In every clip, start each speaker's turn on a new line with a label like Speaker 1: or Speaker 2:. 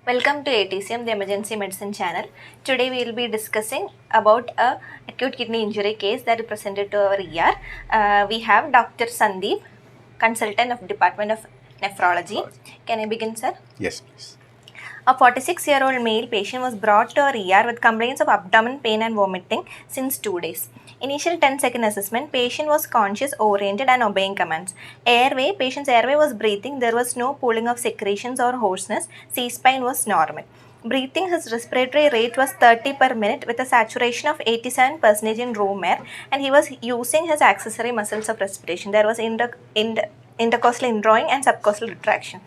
Speaker 1: Welcome to AETCM, the Emergency Medicine channel. Today we will be discussing about a acute kidney injury case that is presented to our ER. We have Dr. Sandeep, consultant of Department of Nephrology. Can I begin, sir?
Speaker 2: Yes, please.
Speaker 1: A 46-year-old male patient was brought to our ER with complaints of abdomen pain and vomiting since 2 days. Initial 10-second assessment, patient was conscious, oriented and obeying commands. Airway, patient's airway was breathing, there was no pooling of secretions or hoarseness, C-spine was normal. Breathing, his respiratory rate was 30 per minute with a saturation of 87% in room air, and he was using his accessory muscles of respiration. There was intercostal indrawing and subcostal retraction.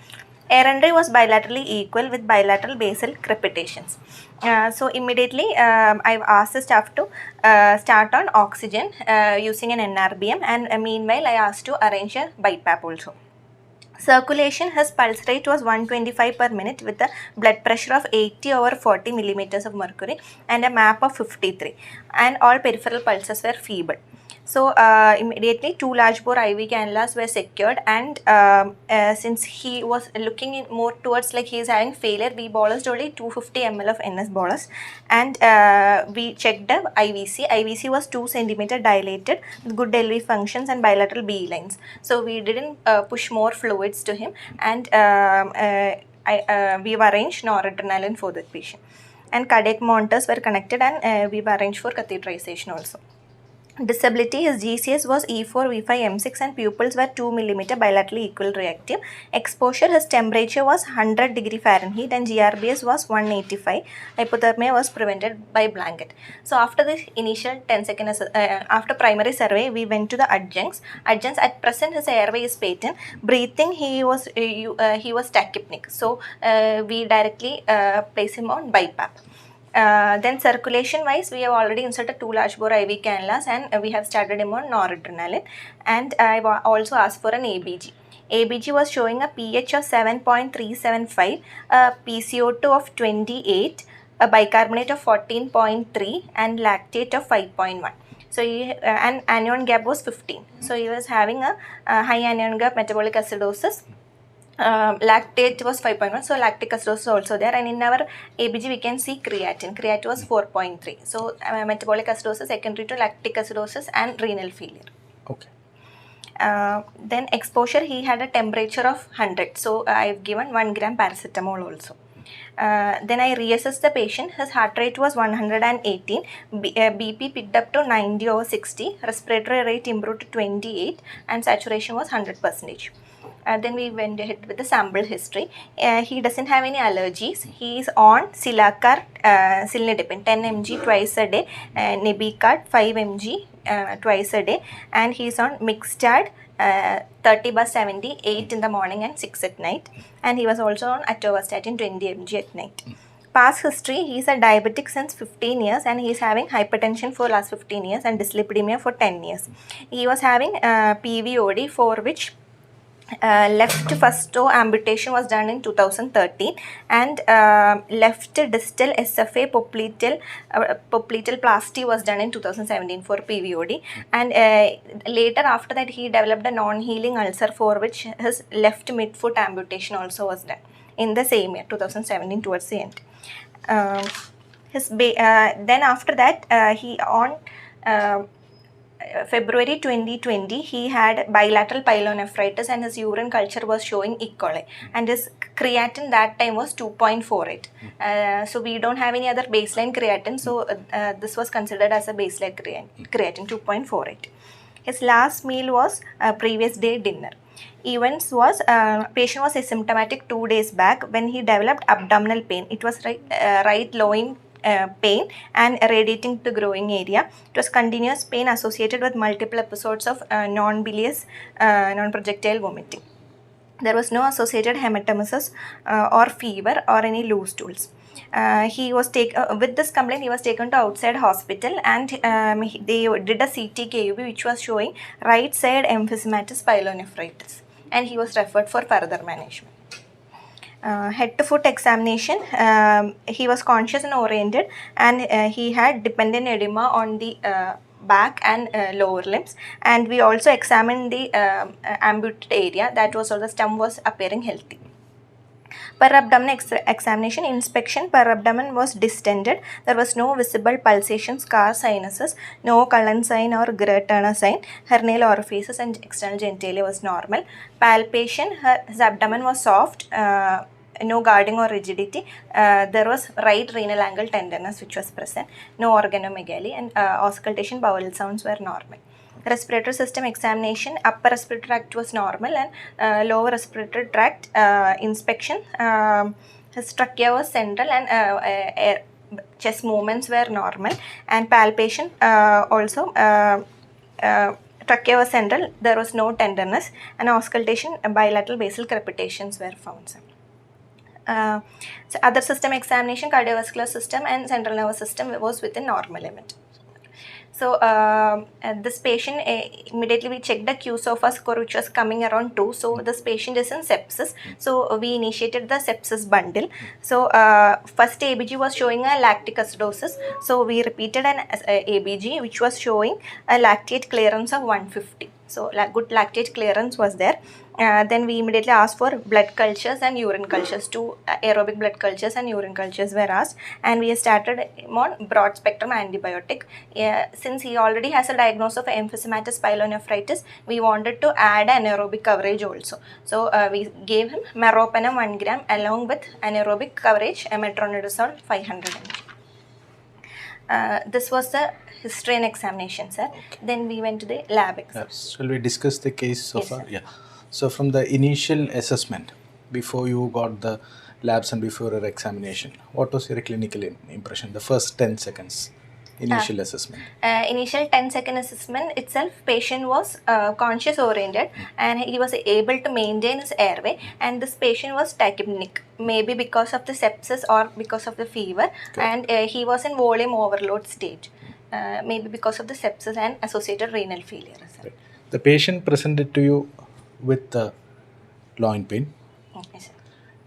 Speaker 1: Air entry was bilaterally equal with bilateral basal crepitations. So immediately I've asked the staff to start on oxygen using an NRBM, and meanwhile I asked to arrange a BiPAP also. Circulation, his pulse rate was 125 per minute with a blood pressure of 80/40 millimeters of mercury and a MAP of 53, and all peripheral pulses were feeble. So immediately 2 large bore IV cannulas were secured, and since he was looking in more towards like he is having failure, we bolused only 250 ml of NS bolus, and we checked the IVC. IVC was 2 cm dilated with good LV functions and bilateral B lines. So we didn't push more fluids to him, and we've arranged noradrenaline for the patient. And cardiac monitors were connected, and we've arranged for catheterization also. Disability, his GCS was E4, V5, M6 and pupils were 2 mm bilaterally equal reactive. Exposure, his temperature was 100 degree Fahrenheit and GRBS was 185. Hypothermia was prevented by blanket. So after this initial 10-second, after primary survey, we went to the adjuncts. Adjuncts, at present his airway is patent. Breathing, he was tachypneic. So we directly place him on BiPAP. Then circulation wise, we have already inserted 2 large bore IV cannulas, and we have started him on noradrenaline, and I also asked for an ABG. ABG was showing a pH of 7.375, a PCO2 of 28, a bicarbonate of 14.3 and lactate of 5.1. So and anion gap was 15. So he was having a high anion gap, metabolic acidosis. Lactate was 5.1, so lactic acidosis also there, and in our ABG we can see creatine was 4.3. So metabolic acidosis secondary to lactic acidosis and renal failure.
Speaker 2: Okay.
Speaker 1: Then exposure, he had a temperature of 100, so I've given 1 gram paracetamol also. Then I reassessed the patient. His heart rate was 118, BP picked up to 90/60, respiratory rate improved to 28, and saturation was 100%. Then we went ahead with the sample history. He doesn't have any allergies. He is on Cilacar, cilnidipine 10 mg twice a day, Nebicard 5 mg twice a day, and he is on Mixtard 30/70, 8 in the morning and 6 at night, and he was also on Atorvastatin 20 mg at night. Past history, he is a diabetic since 15 years and he is having hypertension for last 15 years and dyslipidemia for 10 years. He was having PVOD, for which left first toe amputation was done in 2013, and left distal SFA popliteal plasty was done in 2017 for PVOD, and later after that he developed a non-healing ulcer, for which his left midfoot amputation also was done in the same year 2017 towards the end. Then after that he on February 2020, he had bilateral pyelonephritis and his urine culture was showing E. coli, and his creatinine that time was 2.48. So we don't have any other baseline creatinine, so this was considered as a baseline creatinine 2.48. His last meal was previous day dinner. Events was patient was asymptomatic 2 days back when he developed abdominal pain. It was right loin pain and radiating to growing area. It was continuous pain associated with multiple episodes of non-bilious, non-projectile vomiting. There was no associated hematemesis or fever or any loose stools. He was with this complaint, he was taken to outside hospital, and they did a CT KUB which was showing right side Emphysematis pyelonephritis, and he was referred for further management. Head to foot examination, he was conscious and oriented, and he had dependent edema on the back and lower limbs, and we also examined the amputated area, that was all the stem was appearing healthy. Per abdomen examination, inspection per abdomen was distended. There was no visible pulsation, scar sinuses, no Cullen sign or Greer-Turner sign. Hernial orifices and external genitalia was normal. Palpation, his abdomen was soft. No guarding or rigidity. There was right renal angle tenderness which was present. No organomegaly, and auscultation bowel sounds were normal. Respiratory system examination, upper respiratory tract was normal, and lower respiratory tract inspection, his trachea was central, and chest movements were normal, and palpation also trachea was central, there was no tenderness, and auscultation bilateral basal crepitations were found. So other system examination, cardiovascular system and central nervous system was within normal limit. So this patient, immediately we checked the Q-SOFA score which was coming around 2. So this patient is in sepsis. So we initiated the sepsis bundle. So first ABG was showing a lactic acidosis. So we repeated an ABG which was showing a lactate clearance of 150. So good lactate clearance was there. Then we immediately asked for blood cultures and urine cultures. 2 aerobic blood cultures and urine cultures were asked, and we started him on broad spectrum antibiotic. Since he already has a diagnosis of Emphysematis Spilonaparatis, we wanted to add anaerobic coverage also. So we gave him meropenem 1 gram along with anaerobic coverage metronidazole 500 mg. This was the history and examination, sir. Okay. Then we went to the lab exam.
Speaker 2: Shall we discuss the case so far?
Speaker 1: Sir.
Speaker 2: Yeah. So from the initial assessment, before you got the labs and before your examination, what was your clinical impression? The first 10 seconds, initial assessment.
Speaker 1: Initial 10-second assessment itself, patient was conscious oriented and he was able to maintain his airway, and this patient was tachypneic, maybe because of the sepsis or because of the fever. Okay. And he was in volume overload stage, maybe because of the sepsis and associated renal failure.
Speaker 2: Right. The patient presented to you with loin pain.
Speaker 1: Okay, sir.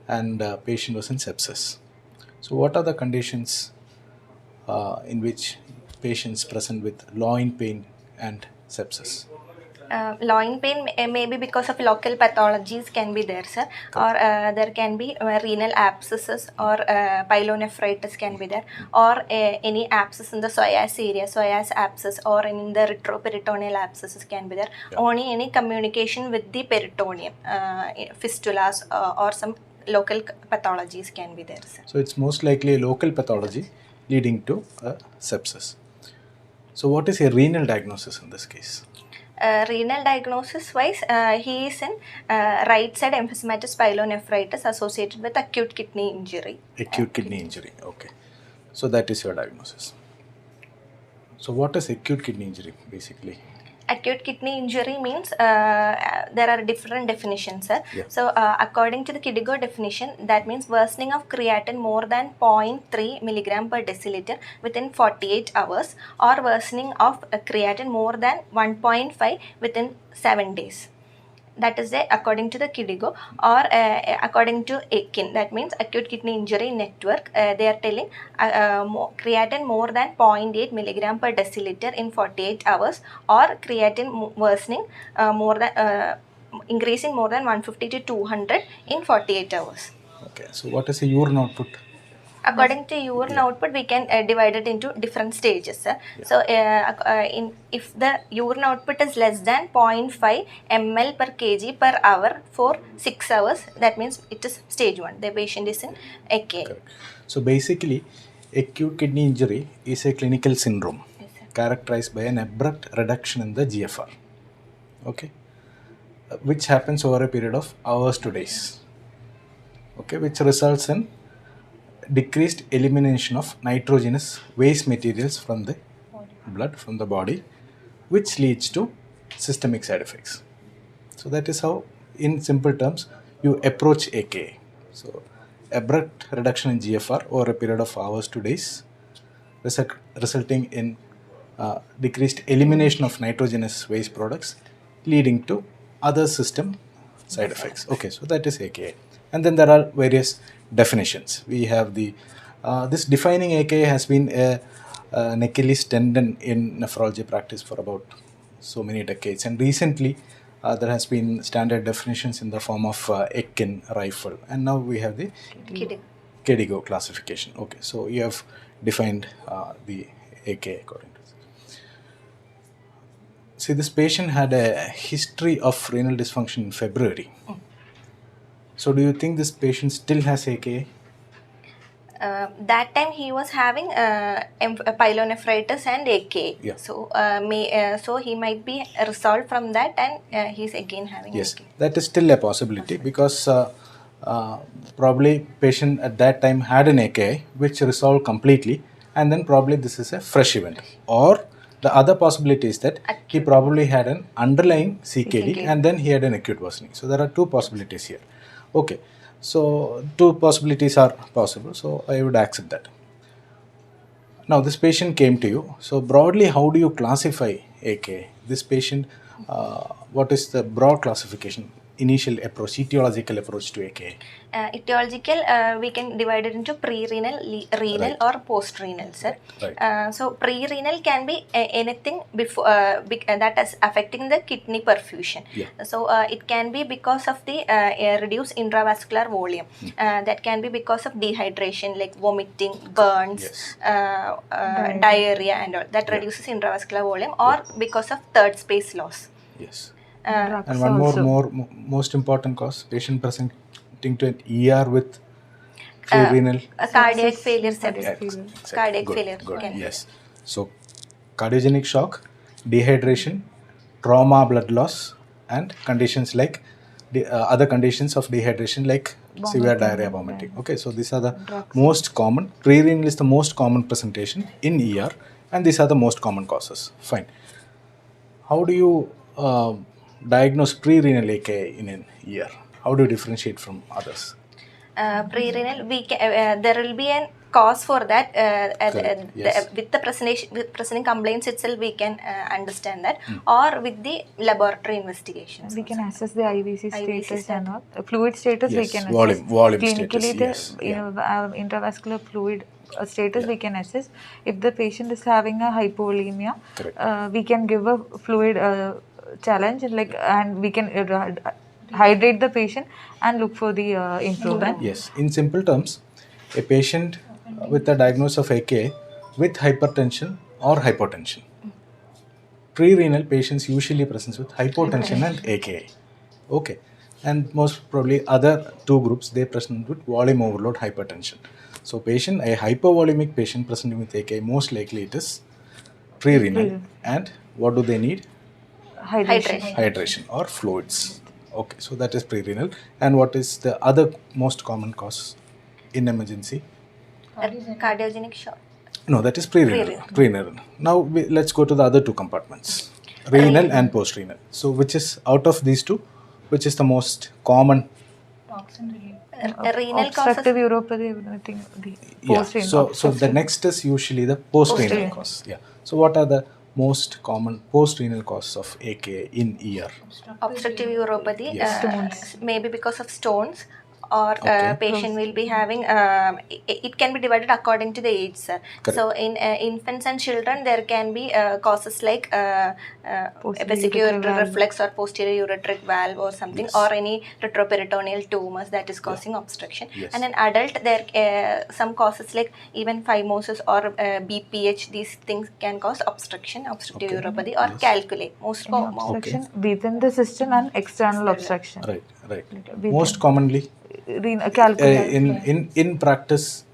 Speaker 2: And patient was in sepsis. So what are the conditions in which patients present with loin pain and sepsis?
Speaker 1: Loin pain may be because of local pathologies can be there, sir. Or there can be renal abscesses or pyelonephritis can be there, or any abscess in the psoas area, psoas abscess, or in the retroperitoneal abscesses can be there. Yeah. Only any communication with the peritoneum, fistulas or some local pathologies can be there, sir.
Speaker 2: So it's most likely a local pathology leading to sepsis. So what is a renal diagnosis in this case?
Speaker 1: Renal diagnosis wise, he is in right side Emphysematis Pyelonephritis associated with acute kidney injury.
Speaker 2: Acute kidney injury, okay. So that is your diagnosis. So what is acute kidney injury basically?
Speaker 1: Acute kidney injury means there are different definitions, sir. Yeah. So according to the KDIGO definition, that means worsening of creatinine more than 0.3 milligram per deciliter within 48 hours, or worsening of creatinine more than 1.5 within 7 days. That is according to the KDIGO, or according to AKIN, that means Acute Kidney Injury Network. They are telling creatinine more than 0.8 milligram per deciliter in 48 hours, or creatinine worsening more than increasing more than 150 to 200 in 48 hours.
Speaker 2: Okay, so what is the urine output?
Speaker 1: According to urine output, we can divide it into different stages. Yeah. So, if the urine output is less than 0.5 ml per kg per hour for 6 hours, that means it is stage 1. The patient is in AKI.
Speaker 2: Correct. So, basically, acute kidney injury is a clinical syndrome characterized by an abrupt reduction in the GFR, okay, which happens over a period of hours to days, okay, which results in decreased elimination of nitrogenous waste materials from the blood, from the body, which leads to systemic side effects. So that is how, in simple terms, you approach AKI. So abrupt reduction in GFR over a period of hours to days, resulting in decreased elimination of nitrogenous waste products, leading to other system side effects. Okay, so that is AKI. And then there are various definitions. We have the this defining AKI has been an Achilles tendon in nephrology practice for about so many decades, and recently there has been standard definitions in the form of Ekin, rifle, and now we have the KDIGO classification. Okay, so you have defined the AK according to this. See, this patient had a history of renal dysfunction in February. So, do you think this patient still has AKA?
Speaker 1: That time he was having pyelonephritis and AK.
Speaker 2: Yeah.
Speaker 1: So, so he might be resolved from that, and he's again having
Speaker 2: Yes,
Speaker 1: AK.
Speaker 2: that is still a possibility because probably patient at that time had an AKI which resolved completely, and then probably this is a fresh event. Or the other possibility is that he probably had an underlying CKD and then he had an acute worsening. So there are two possibilities here. Okay, so two possibilities are possible, so I would accept that. Now this patient came to you. So broadly, how do you classify AK? This patient, what is the broad classification, initial approach, etiological approach to AK?
Speaker 1: Etiological, we can divide it into pre-renal, renal, or post-renal, sir.
Speaker 2: Right.
Speaker 1: So pre-renal can be anything before that is affecting the kidney perfusion.
Speaker 2: Yeah.
Speaker 1: So it can be because of the reduced intravascular volume. That can be because of dehydration, like vomiting, burns,
Speaker 2: Yes.
Speaker 1: diarrhea, and all that reduces intravascular volume, or because of third space loss.
Speaker 2: Yes.
Speaker 3: Drugs
Speaker 2: And one
Speaker 3: also.
Speaker 2: most important cause, patient presenting to an ER with pre-renal.
Speaker 1: Cardiac failure,
Speaker 3: Cardiac
Speaker 1: sepsis.
Speaker 3: failure.
Speaker 1: Cardiac
Speaker 2: Good,
Speaker 1: failure.
Speaker 2: good.
Speaker 1: Can be.
Speaker 2: Yes. So cardiogenic shock, dehydration, trauma, blood loss, and conditions like other conditions of dehydration like severe diarrhea, vomiting. Okay, so these are the most common. Pre-renal is the most common presentation in ER, and these are the most common causes. Fine. How do you diagnose pre-renal AK in an ER? How do you differentiate from others?
Speaker 1: Pre-renal, there will be a cause for that.
Speaker 2: Yes.
Speaker 1: With the presenting complaints itself, we can understand that, or with the laboratory investigations.
Speaker 3: We can assess the IVC status
Speaker 1: status.
Speaker 3: and all. Fluid status we
Speaker 2: Yes,
Speaker 3: can
Speaker 2: volume-
Speaker 3: assess.
Speaker 2: volume
Speaker 3: Clinically,
Speaker 2: status,
Speaker 3: the
Speaker 2: yes,
Speaker 3: intravascular fluid status we can assess. If the patient is having a hypovolemia,
Speaker 2: Correct.
Speaker 3: we can give a fluid challenge, and we can hydrate the patient and look for the improvement.
Speaker 2: Yes, in simple terms, a patient with a diagnosis of AK with hypertension or hypotension. Pre-renal patients usually present with hypotension and AKI. Okay, and most probably other two groups, they present with volume overload hypertension. So a hypovolemic patient presenting with AKI, most likely it is pre-renal. And what do they need?
Speaker 3: Hydration.
Speaker 2: Hydration or fluids. Okay, so that is pre-renal. And what is the other most common cause in emergency?
Speaker 1: Cardiogenic shock.
Speaker 2: No, that is pre-renal. Pre-renal. Now let's go to the other two compartments, renal and post-renal. So which is, out of these two, which is the most common?
Speaker 1: Renal causes.
Speaker 3: Obstructive uropathy, I think the post-renal.
Speaker 2: So the next is usually the post-renal cause. Yeah. So what are the most common post-renal causes of AK in ER?
Speaker 1: Obstructive uropathy, maybe because of stones, or
Speaker 2: Okay.
Speaker 1: patient will be having, it can be divided according to the age, sir. So in infants and children, there can be causes like vesicular reflex or posterior ureteric valve or something, or any retroperitoneal tumors that is causing obstruction.
Speaker 2: Yes.
Speaker 1: And in adult, there some causes like even phimosis or BPH, these things can cause obstruction, obstructive uropathy, or calculate.
Speaker 3: Obstruction within the system and external obstruction.
Speaker 2: Right, right. Most commonly in practice,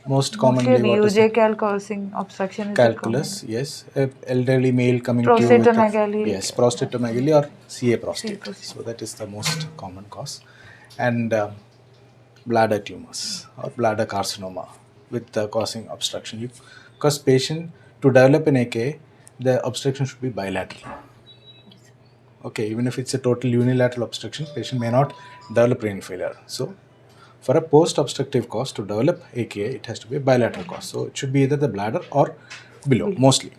Speaker 2: most commonly what is
Speaker 3: VUJ causing obstruction is
Speaker 2: calculus? Yes, elderly male coming to you with
Speaker 3: prostatomegaly.
Speaker 2: yes, prostatomegaly or CA prostate. So that is the most common cause, and bladder tumors or bladder carcinoma with causing obstruction. Because patient to develop an AK, the obstruction should be bilateral. Okay, even if it's a total unilateral obstruction, patient may not develop renal failure. So, for a post-obstructive cause to develop AKI, it has to be a bilateral cause. So, it should be either the bladder or below, mostly.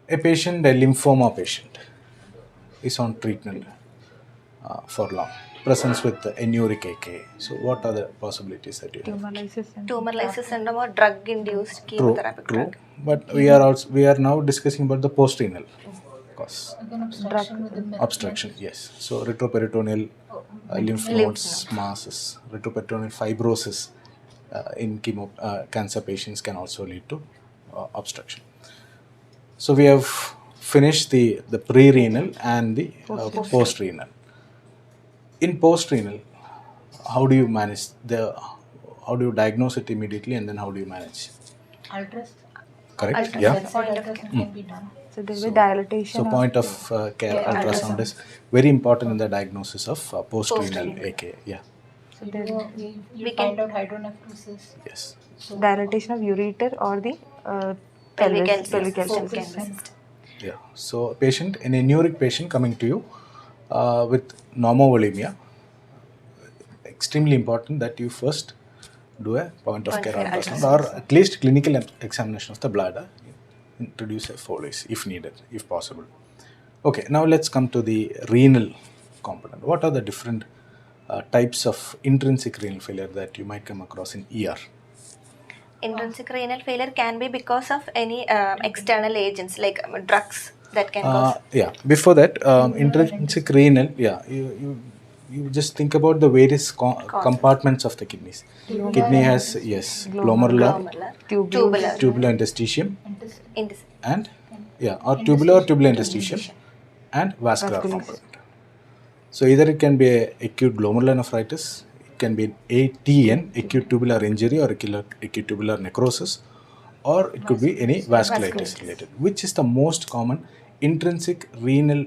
Speaker 2: A lymphoma patient, is on treatment for long, presents with the anuric AKI. So, what are the possibilities that you have?
Speaker 1: Tumor lysis syndrome or drug-induced chemotherapy.
Speaker 2: True. But we are now discussing about the post-renal. cause?
Speaker 4: Again, obstruction within the
Speaker 2: Obstruction, yes. So retroperitoneal lymph nodes masses, retroperitoneal fibrosis in cancer patients can also lead to obstruction. So we have finished the pre-renal and the post-renal. In post-renal, how do you manage how do you diagnose it immediately, and then how do you manage?
Speaker 4: ultrasound.
Speaker 2: Correct? Yeah.
Speaker 4: Ultrasound can be done.
Speaker 3: So there will be dilatation.
Speaker 2: So point of care ultrasound is very important in the diagnosis of post-renal AKA. Yeah.
Speaker 4: So you find out hydronephrosis.
Speaker 2: Yes.
Speaker 4: So
Speaker 3: dilatation of ureter or the
Speaker 1: Pelvic
Speaker 3: pelvis.
Speaker 1: LCS.
Speaker 2: Yeah. So a patient, an anuric patient coming to you with normovolemia, extremely important that you first do a point of care ultrasound or at least clinical examination of the bladder. Introduce a Foley's if needed, if possible. Okay, now let's come to the renal component. What are the different types of intrinsic renal failure that you might come across in ER?
Speaker 1: Intrinsic renal failure can be because of any external agents like drugs that can cause.
Speaker 2: Yeah, before that, intrinsic renal, you just think about the various compartments of the kidneys. Kidney has, yes, glomerular, tubular interstitium, and tubular interstitium, and vascular component. So either it can be a acute glomerulonephritis, it can be an ATN, acute tubular injury or acute tubular necrosis, or it could be any vasculitis related. Which is the most common intrinsic renal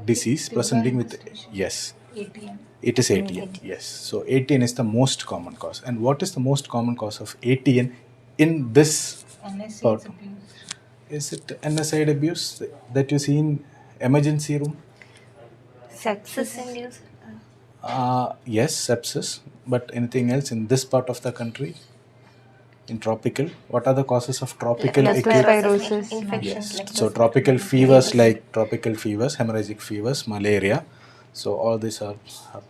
Speaker 2: disease presenting with? Yes,
Speaker 4: ATM.
Speaker 2: it is ATN. Yes, so ATN is the most common cause. And what is the most common cause of ATN in this part?
Speaker 4: abuse.
Speaker 2: Is it NSAID abuse that you see in emergency room?
Speaker 1: Sepsis induced.
Speaker 2: Yes, sepsis. But anything else in this part of the country? In tropical, what are the causes of tropical acute?
Speaker 3: Leptospirosis.
Speaker 1: Infections.
Speaker 2: Yes. So tropical fevers like tropical fevers, hemorrhagic fevers, malaria. So all these are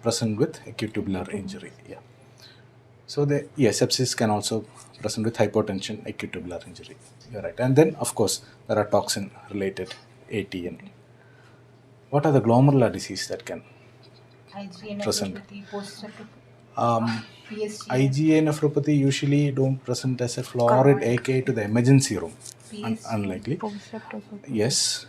Speaker 2: present with acute tubular injury. Yeah. So sepsis can also present with hypotension, acute tubular injury. You're right. And then of course there are toxin related ATN. What are the glomerular disease that can present? IgA nephropathy usually don't present as a florid AKI to the emergency room. Unlikely. Yes.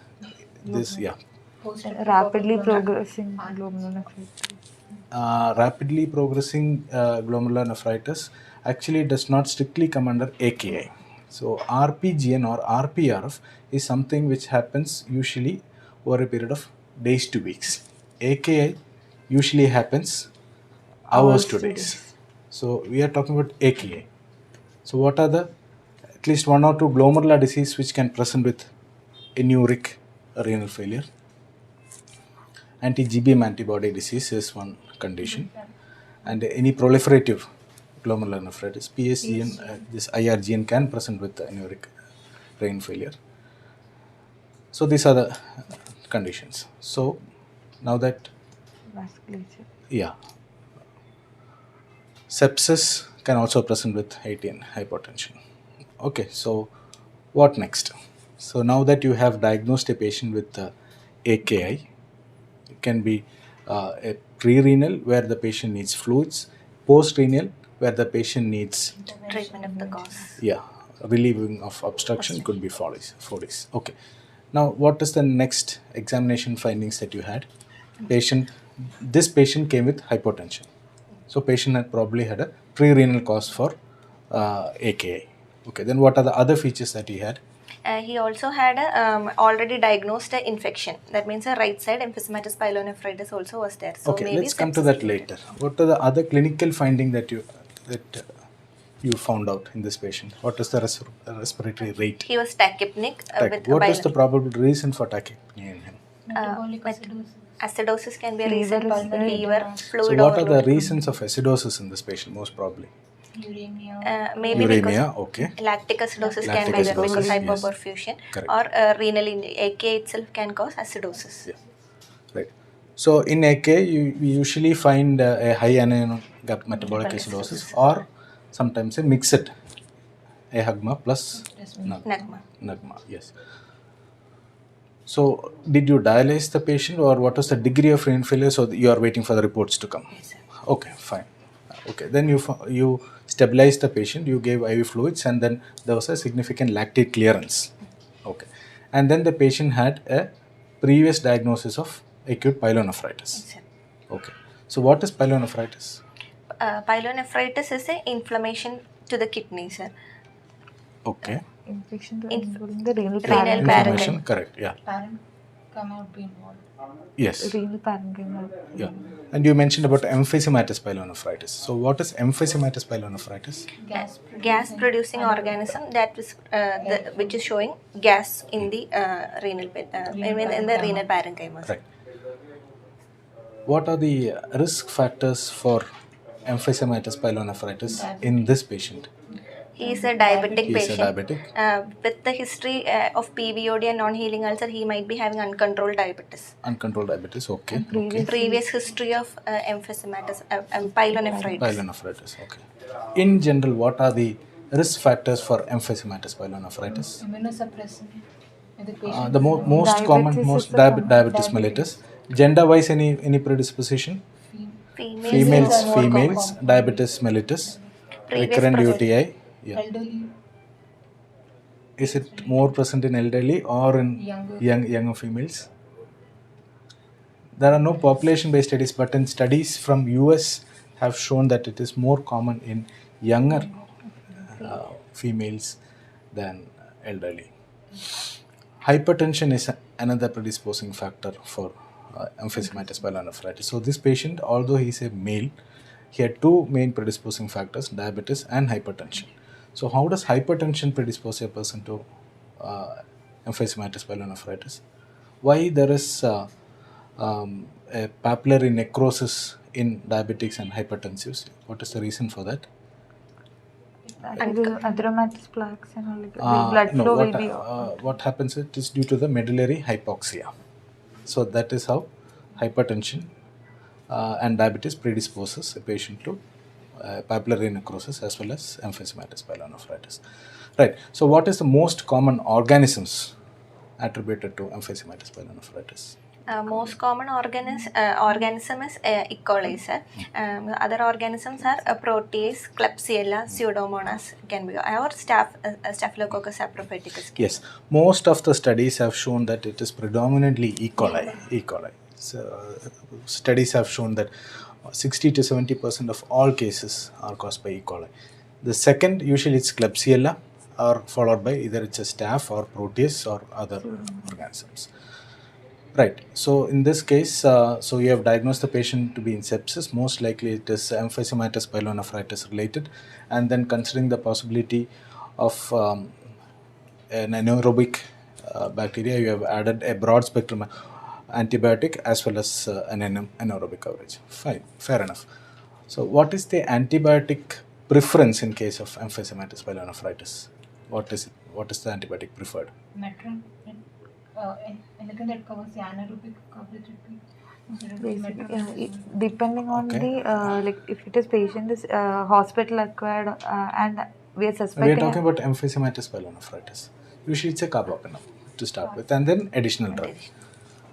Speaker 2: This, yeah.
Speaker 3: Rapidly progressing glomerulonephritis.
Speaker 2: Rapidly progressing glomerulonephritis actually does not strictly come under AKI. So RPGN or RPRF is something which happens usually over a period of days to weeks. AKI usually happens hours to days. So we are talking about AKI. So what are the at least one or two glomerular disease which can present with anuric renal failure? Anti-GBM antibody disease is one condition, and any proliferative glomerulonephritis, PSGN, this IRGN can present with anuric renal failure. So these are the conditions. So now that sepsis can also present with ATN hypertension. Okay, so what next? So now that you have diagnosed a patient with AKI, it can be a pre-renal where the patient needs fluids, post-renal where the patient needs
Speaker 1: Treatment of the cause.
Speaker 2: Yeah, relieving of obstruction could be Foley's. Okay. Now, what is the next examination findings that you had? This patient came with hypotension. So, patient had probably had a pre-renal cause for AKI. Okay, then what are the other features that he had?
Speaker 1: He also had a already diagnosed infection. That means a right side Emphysematis pyelonephritis also was there. So
Speaker 2: Okay,
Speaker 1: maybe
Speaker 2: let's come to that later. What are the other clinical finding that you found out in this patient? What is the respiratory rate?
Speaker 1: He was tachypnic.
Speaker 2: What is the probable reason for tachypnea in him?
Speaker 4: Metabolic acidosis.
Speaker 1: Acidosis can be a reason. Fever, fluid
Speaker 2: So what are the
Speaker 1: overload.
Speaker 2: reasons of acidosis in this patient most probably?
Speaker 4: Uremia.
Speaker 1: Maybe
Speaker 2: Uremia,
Speaker 1: because
Speaker 2: okay.
Speaker 1: lactic acidosis can
Speaker 2: Lactic
Speaker 1: be there because
Speaker 2: acidosis, yes.
Speaker 1: hypoperfusion.
Speaker 2: Correct.
Speaker 1: Or renal AK itself can cause acidosis.
Speaker 2: Yeah. Right. So in AK, we usually find a high anion metabolic acidosis or sometimes a mixed ahagma plus
Speaker 1: Nagma.
Speaker 2: nagma. Yes. So, did you dialyze the patient, or what was the degree of renal failure? So you are waiting for the reports to come.
Speaker 1: Yes, sir.
Speaker 2: Okay, fine. Okay, then you stabilized the patient. You gave IV fluids, and then there was a significant lactate clearance. Okay, and then the patient had a previous diagnosis of acute pyelonephritis.
Speaker 1: Yes, sir.
Speaker 2: Okay, so what is pyelonephritis?
Speaker 1: Pyelonephritis is an inflammation to the kidney, sir.
Speaker 2: Okay,
Speaker 3: Infection to
Speaker 1: Inf-
Speaker 3: involving the renal
Speaker 1: renal
Speaker 3: parenchyma.
Speaker 2: inflammation.
Speaker 1: parenchyma.
Speaker 2: Correct. Yeah.
Speaker 4: Parenchyma would be involved.
Speaker 2: Yes.
Speaker 3: Renal parenchyma.
Speaker 2: Yeah. And you mentioned about emphysematis pyelonephritis. So what is emphysematis pyelonephritis?
Speaker 1: Gas producing organism that is which is showing gas in the renal in the renal parenchyma.
Speaker 2: Right. What are the risk factors for emphysematis pyelonephritis in this patient?
Speaker 1: He is a diabetic
Speaker 2: He is a
Speaker 1: patient.
Speaker 2: diabetic.
Speaker 1: With the history of PVOD and non-healing ulcer, he might be having uncontrolled diabetes.
Speaker 2: Uncontrolled diabetes. Okay.
Speaker 1: Previous history of emphysematis, pyelonephritis.
Speaker 2: Pyelonephritis. Okay. In general, what are the risk factors for emphysematis pyelonephritis?
Speaker 4: Immunosuppressant. If the patient
Speaker 2: The most
Speaker 3: Diabetes
Speaker 2: common,
Speaker 3: is
Speaker 2: most
Speaker 3: the common.
Speaker 2: diabetes mellitus. Gender-wise, any predisposition? Females,
Speaker 4: are more
Speaker 2: females,
Speaker 4: common.
Speaker 2: diabetes mellitus,
Speaker 1: Previous
Speaker 2: recurrent
Speaker 1: process.
Speaker 2: UTI. Yeah.
Speaker 4: Elderly,
Speaker 2: Is it more present in elderly or in
Speaker 4: Younger.
Speaker 2: younger females? There are no population-based studies, but in studies from US have shown that it is more common in younger females than elderly. Hypertension is another predisposing factor for emphysematis pyelonephritis. So this patient, although he is a male, he had two main predisposing factors, diabetes and hypertension. So how does hypertension predispose a person to emphysematis pyelonephritis? Why there is a papillary necrosis in diabetics and hypertensives? What is the reason for that?
Speaker 3: Atheromatous plaques and all, like the blood
Speaker 2: No,
Speaker 3: flow will be.
Speaker 2: what happens, it is due to the medullary hypoxia. So that is how hypertension and diabetes predisposes a patient to papillary necrosis as well as emphysematis pyelonephritis. Right. So what is the most common organisms attributed to emphysematis pyelonephritis?
Speaker 1: Most common organism is E. coli, sir. Other organisms are Protease, Klebsiella, Pseudomonas can be, or Staphylococcus saprophyticus.
Speaker 2: Yes, most of the studies have shown that it is predominantly E. coli. E. coli. So, studies have shown that 60 to 70% of all cases are caused by E. coli. The second, usually it's Klebsiella, or followed by either it's a staph or Protease or other organisms. Right. So in this case, so you have diagnosed the patient to be in sepsis. Most likely it is emphysematis pyelonephritis related, and then considering the possibility of an anaerobic bacteria, you have added a broad spectrum antibiotic as well as an anaerobic coverage. Fine, fair enough. So what is the antibiotic preference in case of emphysematis pyelonephritis? What is it? What is the antibiotic preferred?
Speaker 4: Metron, anything that covers the anaerobic coverage would be
Speaker 3: Basically, depending on
Speaker 2: Okay.
Speaker 3: the like if it is patient is hospital acquired and we are
Speaker 2: We are
Speaker 3: suspecting.
Speaker 2: talking about emphysematis pyelonephritis. Usually it's a carbapenem to start with, and then additional drug.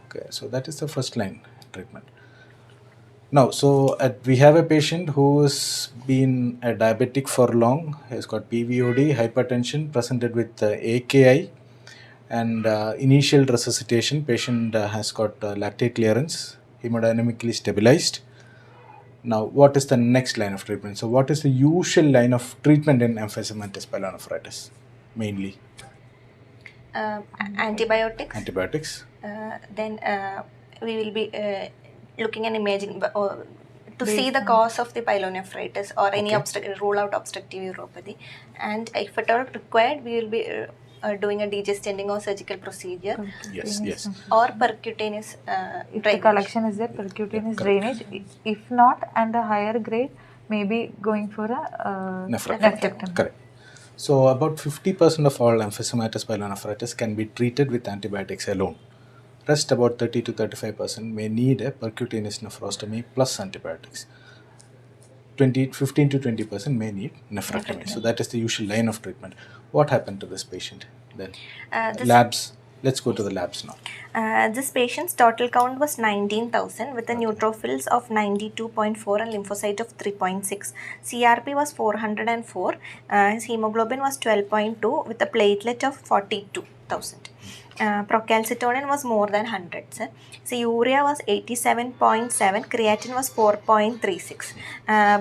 Speaker 2: Okay, so that is the first line treatment. Now, so we have a patient who has been a diabetic for long. He has got PVOD, hypertension, presented with AKI, and initial resuscitation. Patient has got lactate clearance, hemodynamically stabilized. Now, what is the next line of treatment? So, what is the usual line of treatment in emphysematis pyelonephritis? Mainly
Speaker 1: Antibiotics.
Speaker 2: antibiotics.
Speaker 1: Then we will be looking and imaging to see the cause of the pyelonephritis or any rule out obstructive uropathy, and if at all required, we will be doing a degesting or surgical procedure,
Speaker 2: Yes.
Speaker 1: or percutaneous
Speaker 3: If the
Speaker 1: drainage.
Speaker 3: collection is there, percutaneous drainage. If not, and the higher grade, maybe going for a
Speaker 2: Nephrectomy. Correct. So, about 50% of all emphysematis pyelonephritis can be treated with antibiotics alone. Rest about 30 to 35% may need a percutaneous nephrostomy plus antibiotics. 15 to 20% may need nephrectomy. So that is the usual line of treatment. What happened to this patient then?
Speaker 1: This
Speaker 2: Labs. Let's go to the labs now.
Speaker 1: This patient's total count was 19,000 with a neutrophils of 92.4 and lymphocyte of 3.6. CRP was 404. His hemoglobin was 12.2 with a platelet of 42,000. Procalcitonin was more than 100. Sir. So urea was 87.7, creatinine was 4.36.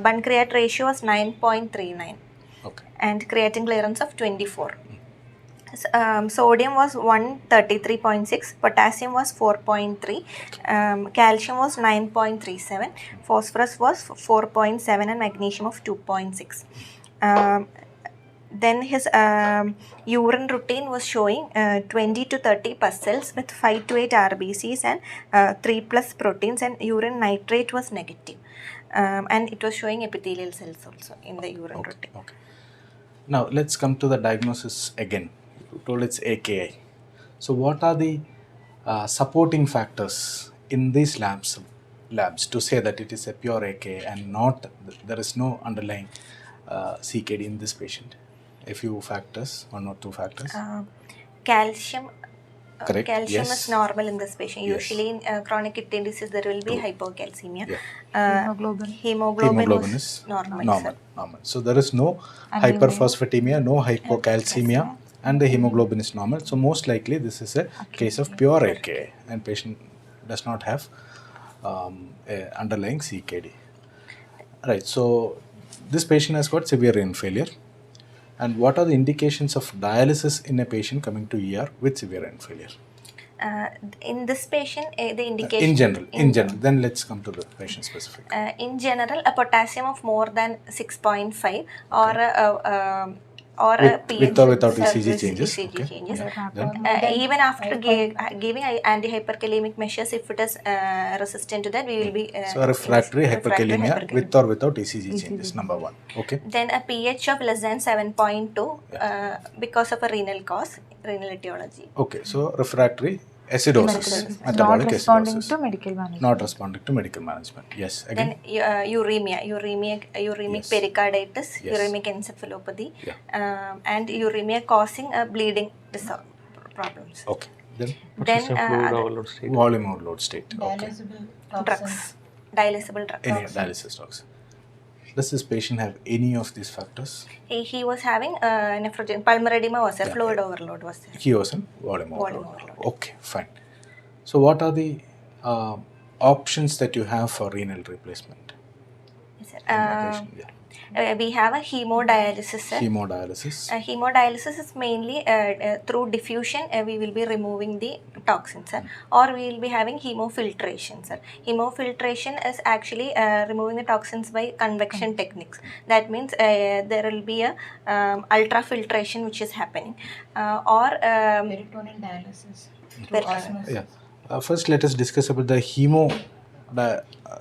Speaker 1: Bun creat ratio was 9.39.
Speaker 2: Okay.
Speaker 1: And creatine clearance of 24. Sodium was 133.6, potassium was 4.3, calcium was 9.37, phosphorus was 4.7 and magnesium of 2.6. Then his urine routine was showing 20 to 30 pus cells with 5 to 8 RBCs and 3 plus proteins, and urine nitrate was negative. And it was showing epithelial cells also in the urine routine.
Speaker 2: Okay. Now let's come to the diagnosis again. You told it's AKI. So what are the supporting factors in these labs to say that it is a pure AKI and not there is no underlying CKD in this patient? A few factors, 1 or 2 factors.
Speaker 1: Calcium.
Speaker 2: Correct.
Speaker 1: Calcium
Speaker 2: Yes.
Speaker 1: is normal in this patient.
Speaker 2: Yes.
Speaker 1: Usually in chronic kidney disease there will be hypocalcemia.
Speaker 2: Yeah.
Speaker 1: Hemoglobin was
Speaker 2: is
Speaker 1: normal.
Speaker 2: So there is no hyperphosphatemia, no hypocalcemia, and the hemoglobin is normal. So most likely this is a case of pure AKI and patient does not have a underlying CKD. Right. So this patient has got severe renal failure. And what are the indications of dialysis in a patient coming to ER with severe renal failure?
Speaker 1: In this patient, the indication...
Speaker 2: In general. Then let's come to the patient specific.
Speaker 1: In general, a potassium of more than 6.5 or a pH
Speaker 2: with or without ECG changes.
Speaker 1: changes.
Speaker 2: Then,
Speaker 1: Even after giving anti-hyperkalemic measures, if it is resistant to that, we will be...
Speaker 2: so refractory hyperkalemia with or without ECG changes, number 1. Okay.
Speaker 1: Then a pH of less than 7.2 because of a renal cause, renal etiology.
Speaker 2: Okay, so refractory acidosis,
Speaker 3: Not
Speaker 2: metabolic
Speaker 3: responding
Speaker 2: acidosis.
Speaker 3: to medical management.
Speaker 2: Not responding to medical management. Yes. Again.
Speaker 1: Then uremic
Speaker 2: Yes.
Speaker 1: pericarditis,
Speaker 2: Yes.
Speaker 1: uremic encephalopathy, and uremia causing bleeding problems.
Speaker 2: Okay. Then
Speaker 1: Then
Speaker 2: volume overload state. Okay.
Speaker 1: drugs, dialysable drugs.
Speaker 2: Any dialysis drugs. Does this patient have any of these factors?
Speaker 1: He was having nephrogen, pulmonary edema was there, fluid overload was there.
Speaker 2: He was in volume overload. Okay, fine. So what are the options that you have for renal replacement?
Speaker 1: We have a hemodialysis. Sir.
Speaker 2: Hemodialysis.
Speaker 1: Hemodialysis is mainly through diffusion. We will be removing the toxins, sir. Or we will be having hemofiltration. Sir. Hemofiltration is actually removing the toxins by convection techniques. That means there will be a ultrafiltration which is happening. Or
Speaker 4: Peritoneal dialysis.
Speaker 2: First, let us discuss about the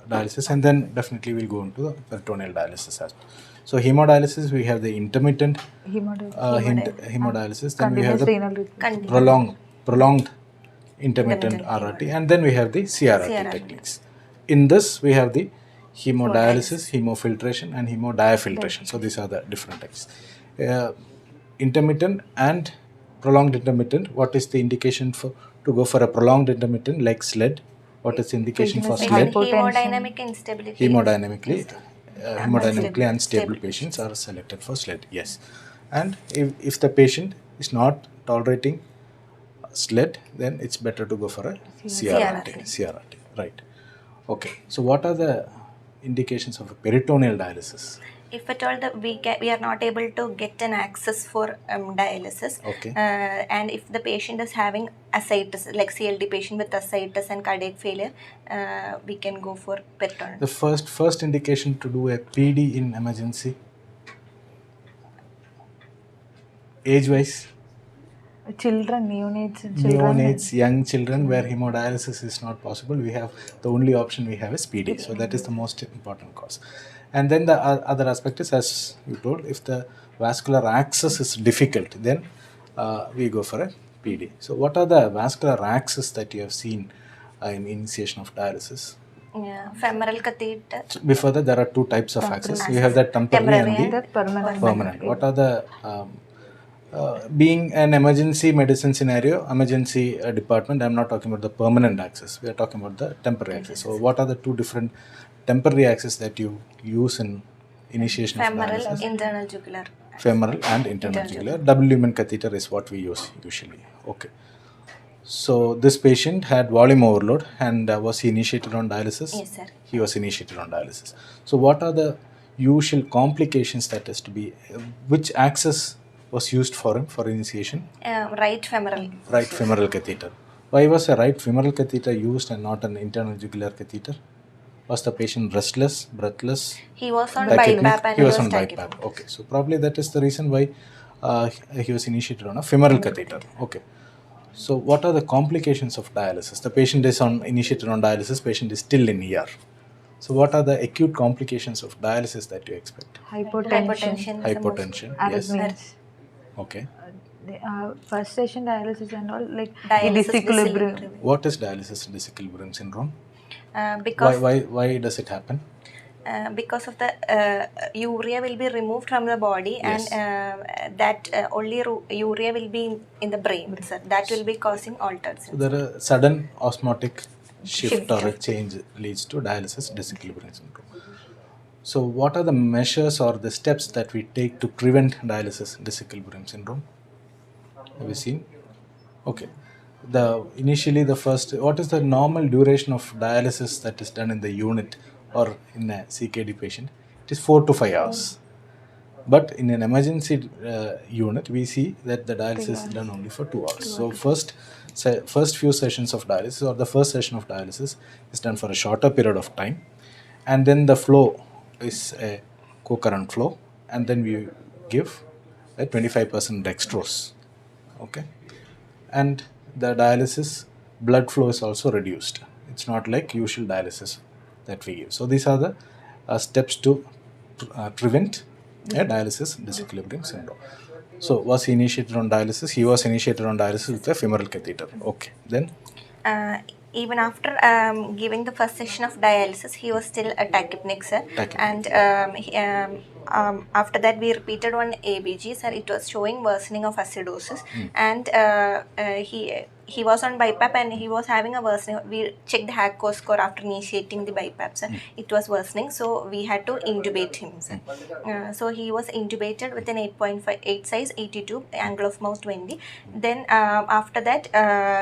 Speaker 2: dialysis, and then definitely we'll go into the peritoneal dialysis as well. So hemodialysis, we have the intermittent hemodialysis, then we have the prolonged intermittent RRT, and then we have the CRRT techniques. In this, we have the hemodialysis, hemofiltration, and hemodiafiltration. So these are the different types. Intermittent and prolonged intermittent. What is the indication to go for a prolonged intermittent like SLED? What is the indication for SLED?
Speaker 1: hemodynamic instability.
Speaker 2: Hemodynamically unstable patients are selected for SLED. Yes, and if the patient is not tolerating SLED, then it's better to go for a CRRT. Right. Okay. So what are the indications of a peritoneal dialysis?
Speaker 1: If at all we are not able to get an access for dialysis, and if the patient is having ascites, like CLD patient with ascites and cardiac failure, we can go for peritoneal.
Speaker 2: The first indication to do a PD in emergency, age-wise? Neonates, young children where hemodialysis is not possible, the only option we have is PD. So that is the most important cause. And then the other aspect is, as you told, if the vascular access is difficult, then we go for a PD. So what are the vascular access that you have seen in initiation of dialysis?
Speaker 1: Femoral catheter.
Speaker 2: Before that, there are 2 types of access. We have the temporary and the permanent. What are the Being an emergency medicine scenario, emergency department, I'm not talking about the permanent access. We are talking about the temporary access. So, what are the two different temporary access that you use in initiation of
Speaker 1: Femoral,
Speaker 2: dialysis?
Speaker 1: internal jugular.
Speaker 2: Femoral and internal jugular. Double lumen catheter is what we use usually. Okay. So, this patient had volume overload and was he initiated on dialysis?
Speaker 1: Yes, sir.
Speaker 2: He was initiated on dialysis. So, what are the usual complications that is to be, which access was used for him for initiation?
Speaker 1: Right femoral.
Speaker 2: Right femoral catheter. Why was a right femoral catheter used and not an internal jugular catheter? Was the patient restless, breathless?
Speaker 1: He was on
Speaker 2: tachypneic?
Speaker 1: BiPAP and
Speaker 2: He was on
Speaker 1: tachypneic.
Speaker 2: BiPAP. Okay, so probably that is the reason why he was initiated on a femoral catheter. Okay. So, what are the complications of dialysis? The patient is initiated on dialysis, patient is still in ER. So, what are the acute complications of dialysis that you expect?
Speaker 3: Hypotension,
Speaker 1: is the most-
Speaker 2: Hypotension, yes.
Speaker 3: arrhythmias.
Speaker 2: Okay.
Speaker 3: First session dialysis and all, like
Speaker 1: Dialysis
Speaker 3: disequilibrium.
Speaker 1: disequilibrium.
Speaker 2: What is dialysis disequilibrium syndrome?
Speaker 1: Because
Speaker 2: Why does it happen?
Speaker 1: Because of the urea will be removed from the body,
Speaker 2: Yes.
Speaker 1: and that only urea will be in the brain, sir. That will be causing altered
Speaker 2: So,
Speaker 1: cells.
Speaker 2: there are sudden osmotic shift or a change leads to dialysis disequilibrium syndrome. So, what are the measures or the steps that we take to prevent dialysis disequilibrium syndrome? Have you seen? Okay. Initially the first, what is the normal duration of dialysis that is done in the unit or in a CKD patient? It is 4 to 5 hours. But in an emergency unit, we see that the dialysis is done only for 2 hours. So first few sessions of dialysis or the first session of dialysis is done for a shorter period of time, and then the flow is a co-current flow, and then we give a 25% dextrose. Okay, and the dialysis blood flow is also reduced. It's not like usual dialysis that we give. So these are the steps to prevent a dialysis disequilibrium syndrome. So was he initiated on dialysis? He was initiated on dialysis with a femoral catheter. Okay, then
Speaker 1: Even after giving the first session of dialysis, he was still a tachypneic, sir.
Speaker 2: Tachypneic.
Speaker 1: And after that, we repeated one ABG, sir. It was showing worsening of acidosis, and he was on BiPAP and he was having a worsening. We checked the HACO score after initiating the BiPAP, sir. It was worsening, so we had to intubate him, sir. So he was intubated with an 8.58 size, 82, angle of mouth 20. Then after that,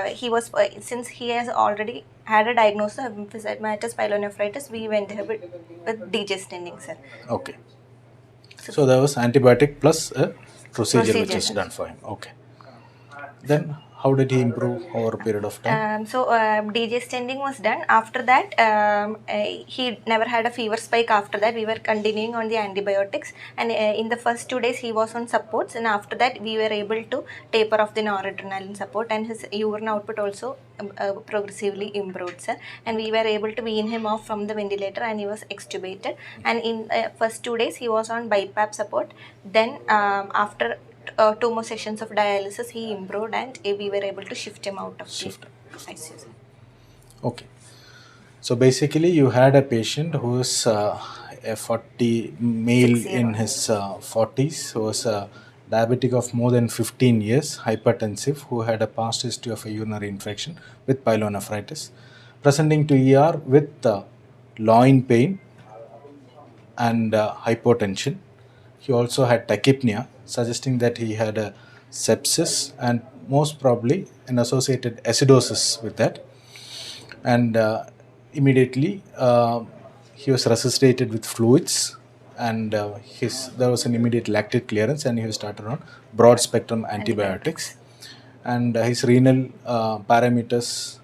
Speaker 1: he was since he has already had a diagnosis of Emphysemitis, Pyelonephritis, we went ahead with degesting, sir.
Speaker 2: okay. So there was antibiotic plus a procedure which is done for him. Okay. Then how did he improve over a period of time?
Speaker 1: Degesting was done. After that, he never had a fever spike. After that, we were continuing on the antibiotics, and in the first 2 days he was on supports, and after that we were able to taper off the noradrenaline support, and his urine output also progressively improved, sir. And we were able to wean him off from the ventilator, and he was extubated. And in first 2 days he was on BiPAP support. Then after 2 more sessions of dialysis, he improved, and we were able to shift him out of the ICU.
Speaker 2: Okay. So basically, you had a patient who is a 40 male in his 40s, who was a diabetic of more than 15 years, hypertensive, who had a past history of a urinary infection with pyelonephritis, presenting to ER with loin pain and hypotension. He also had tachypnea, suggesting that he had a sepsis and most probably an associated acidosis with that. And immediately he was resuscitated with fluids, and there was an immediate lactate clearance, and he was started on broad spectrum antibiotics. And his renal parameters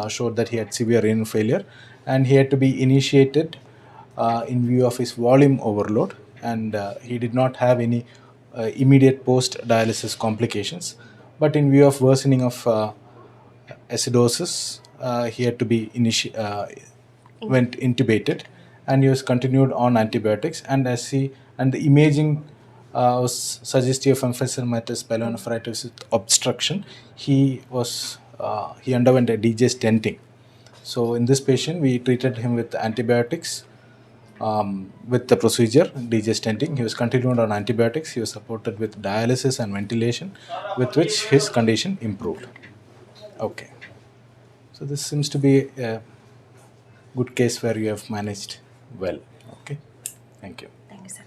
Speaker 2: showed that he had severe renal failure, and he had to be initiated in view of his volume overload, and he did not have any immediate post dialysis complications, but in view of worsening of acidosis, he had to be went intubated, and he was continued on antibiotics, and the imaging was suggestive of Emphysemitis, Spilonaparatis with obstruction. He underwent a DJ stenting. So in this patient, we treated him with antibiotics with the procedure, degestenting. He was continued on antibiotics. He was supported with dialysis and ventilation, with which his condition improved. Okay. So this seems to be a good case where you have managed well. Okay. Thank you.
Speaker 1: Thank you, sir.